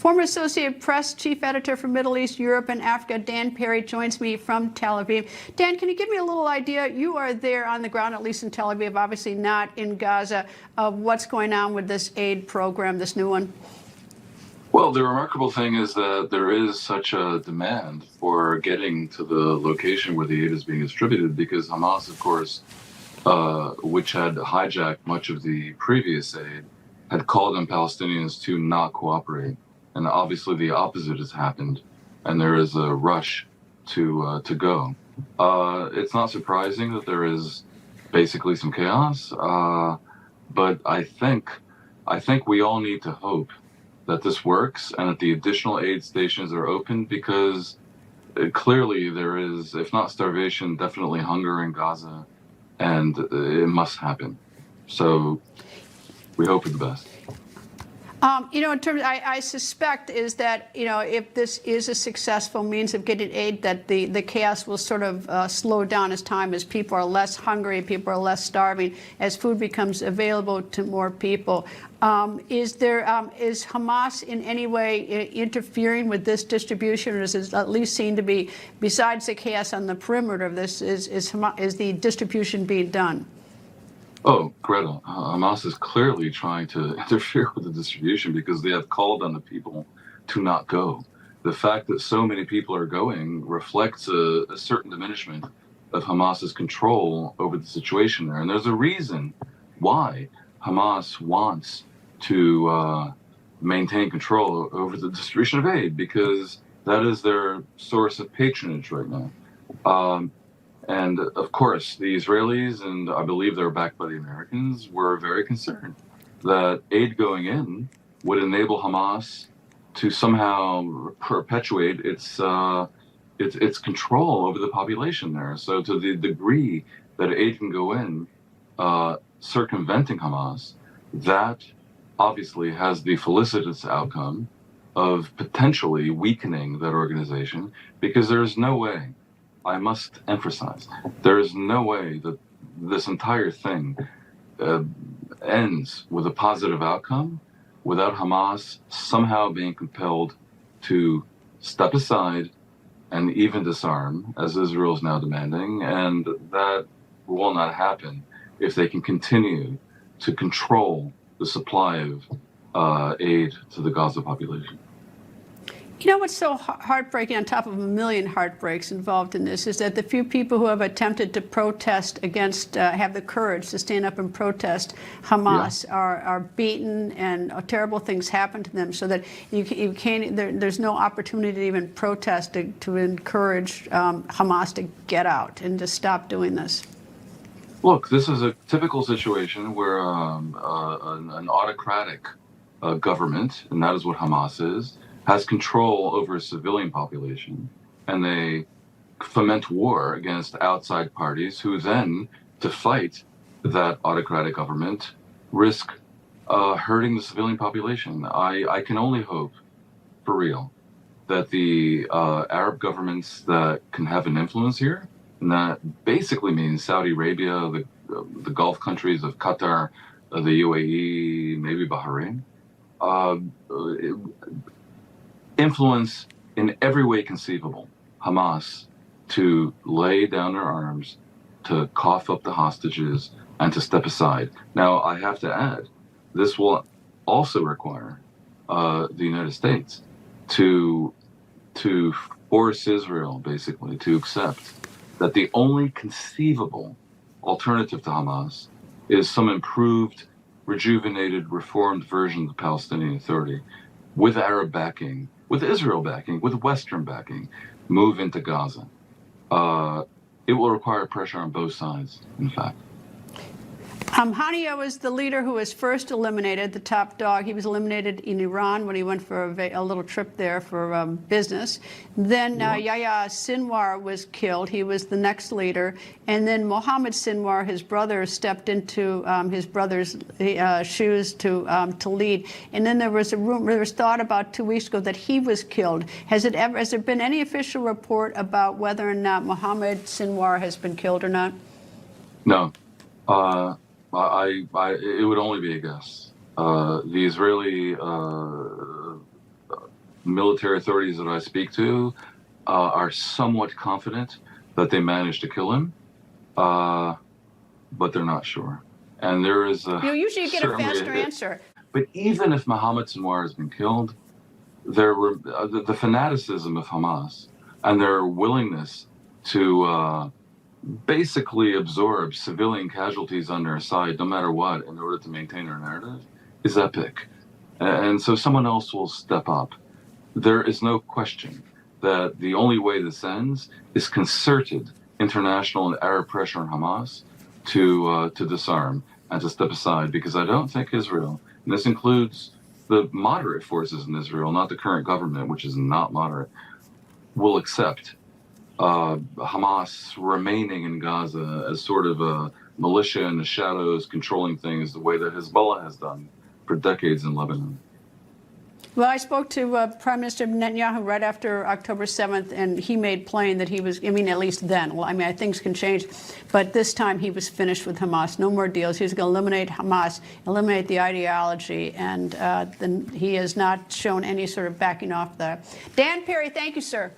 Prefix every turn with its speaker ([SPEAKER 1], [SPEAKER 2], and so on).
[SPEAKER 1] Former Associated Press Chief Editor for Middle East, Europe, and Africa, Dan Perry, joins me from Tel Aviv. Dan, can you give me a little idea? You are there on the ground, at least in Tel Aviv, obviously not in Gaza, of what's going on with this aid program, this new one.
[SPEAKER 2] Well, the remarkable thing is that there is such a demand for getting to the location where the aid is being distributed, because Hamas, of course, which had hijacked much of the previous aid, had called on Palestinians to not cooperate. And obviously the opposite has happened, and there is a rush to go. It's not surprising that there is basically some chaos, but I think we all need to hope that this works and that the additional aid stations are open, because clearly there is, if not starvation, definitely hunger in Gaza, and it must happen. So we hope for the best.
[SPEAKER 1] In terms, I suspect is that, if this is a successful means of getting aid, that the chaos will sort of slow down as time, as people are less hungry, people are less starving, as food becomes available to more people. Is Hamas in any way interfering with this distribution, or is it at least seen to be, besides the chaos on the perimeter of this, is the distribution being done?
[SPEAKER 2] Oh, Greta, Hamas is clearly trying to interfere with the distribution, because they have called on the people to not go. The fact that so many people are going reflects a certain diminishment of Hamas's control over the situation there. And there's a reason why Hamas wants to maintain control over the distribution of aid, because that is their source of patronage right now. And of course, the Israelis, and I believe they're backed by the Americans, were very concerned that aid going in would enable Hamas to somehow perpetuate its control over the population there. So to the degree that aid can go in, circumventing Hamas, that obviously has the felicitous outcome of potentially weakening that organization, because there's no way, I must emphasize, there is no way that this entire thing ends with a positive outcome without Hamas somehow being compelled to step aside and even disarm, as Israel is now demanding. And that will not happen if they can continue to control the supply of aid to the Gaza population.
[SPEAKER 1] What's so heartbreaking, on top of a million heartbreaks involved in this, is that the few people who have attempted to protest against, have the courage to stand up and protest Hamas, are beaten, and terrible things happen to them, so that you can't, there's no opportunity to even protest to encourage Hamas to get out and to stop doing this.
[SPEAKER 2] Look, this is a typical situation where an autocratic government, and that is what Hamas is, has control over a civilian population, and they foment war against outside parties who then, to fight that autocratic government, risk hurting the civilian population. I can only hope, for real, that the Arab governments that can have an influence here, and that basically means Saudi Arabia, the Gulf countries of Qatar, the UAE, maybe Bahrain, influence in every way conceivable Hamas to lay down their arms, to cough up the hostages, and to step aside. Now, I have to add, this will also require the United States to force Israel, basically, to accept that the only conceivable alternative to Hamas is some improved, rejuvenated, reformed version of the Palestinian Authority, with Arab backing, with Israel backing, with Western backing, move into Gaza. It will require pressure on both sides, in fact.
[SPEAKER 1] Hania was the leader who was first eliminated, the top dog. He was eliminated in Iran when he went for a little trip there for business. Then Yahya Sinwar was killed. He was the next leader. And then Mohammed Sinwar, his brother, stepped into his brother's shoes to lead. And then there was thought about 2 weeks ago that he was killed. Has there been any official report about whether or not Mohammed Sinwar has been killed or not?
[SPEAKER 2] No. It would only be a guess. The Israeli military authorities that I speak to are somewhat confident that they managed to kill him, but they're not sure. And there is
[SPEAKER 1] usually you get a faster answer.
[SPEAKER 2] But even if Mohammed Sinwar has been killed, there were the fanaticism of Hamas and their willingness to basically absorb civilian casualties on their side, no matter what, in order to maintain their narrative, is epic. And so someone else will step up. There is no question that the only way this ends is concerted international and Arab pressure on Hamas to disarm and to step aside, because I don't think Israel, and this includes the moderate forces in Israel, not the current government, which is not moderate, will accept Hamas remaining in Gaza as sort of a militia in the shadows controlling things the way that Hezbollah has done for decades in Lebanon.
[SPEAKER 1] Well, I spoke to Prime Minister Netanyahu right after October 7th, and he made plain that he was, at least then, well, things can change, but this time he was finished with Hamas. No more deals. He was going to eliminate Hamas, eliminate the ideology, and then he has not shown any sort of backing off that. Dan Perry, thank you, sir.